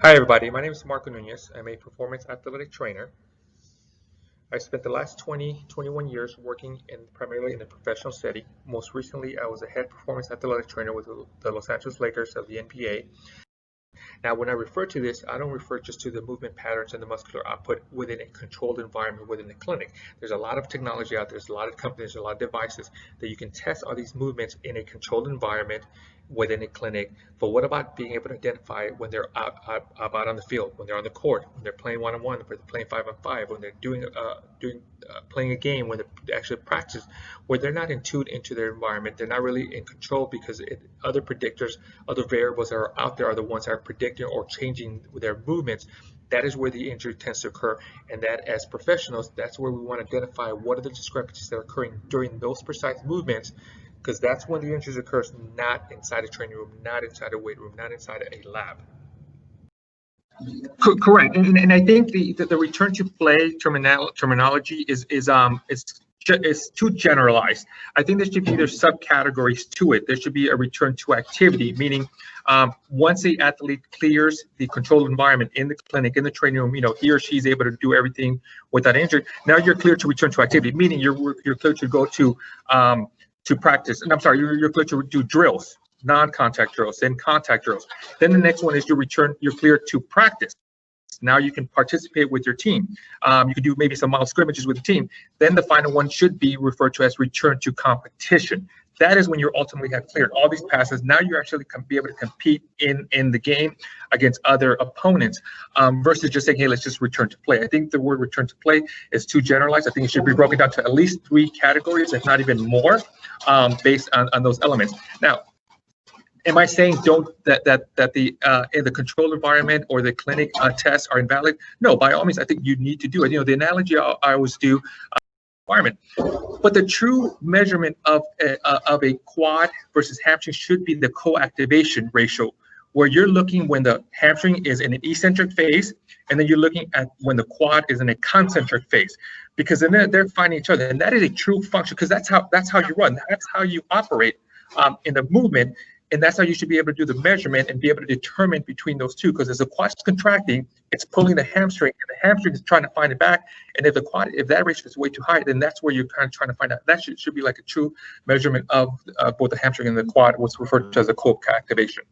Hi, everybody. My name is Marco Nunez. I'm a performance athletic trainer. I spent the last 21 years working primarily in a professional setting. Most recently, I was a head performance athletic trainer with the Los Angeles Lakers of the NBA. Now, when I refer to this, I don't refer just to the movement patterns and the muscular output within a controlled environment within the clinic. There's a lot of technology out there. There's a lot of companies, a lot of devices that you can test all these movements in a controlled environment within a clinic. But what about being able to identify when they're out on the field, when they're on the court, when they're playing one-on-one, when they're playing 5-on-5, when they're playing a game, when they actually practice, where they're not in tune into their environment, they're not really in control because other predictors, other variables that are out there are the ones that are predicting or changing their movements. That is where the injury tends to occur, and that as professionals, that's where we want to identify what are the discrepancies that are occurring during those precise movements, because that's when the injuries occurs, not inside a training room, not inside a weight room, not inside a lab. Correct, and I think the return to play terminology is too generalized. I think there should be subcategories to it. There should be a return to activity, meaning once the athlete clears the controlled environment in the clinic, in the training room, he or she is able to do everything without injury. Now you're clear to return to activity, meaning you're clear to go to practice. And I'm sorry, you're clear to do drills, non-contact drills, then contact drills. Then the next one is you're clear to practice. Now you can participate with your team. You can do maybe some mild scrimmages with the team. Then the final one should be referred to as return to competition. That is when you ultimately have cleared all these passes. Now you actually can be able to compete in the game against other opponents versus just saying, hey, let's just return to play. I think the word return to play is too generalized. I think it should be broken down to at least 3 categories, if not even more, based on those elements. Now, am I saying that the controlled environment or the clinic tests are invalid? No, by all means, I think you need to do it. The analogy I always do, environment. But the true measurement of a quad versus hamstring should be the co-activation ratio, where you're looking when the hamstring is in an eccentric phase, and then you're looking at when the quad is in a concentric phase, because then they're finding each other, and that is a true function, because that's how you run, that's how you operate in the movement. And that's how you should be able to do the measurement and be able to determine between those two. Because as the quad is contracting, it's pulling the hamstring, and the hamstring is trying to find it back. And if that ratio is way too high, then that's where you're kind of trying to find out. That should be like a true measurement of both the hamstring and the quad, what's referred to as a co-activation.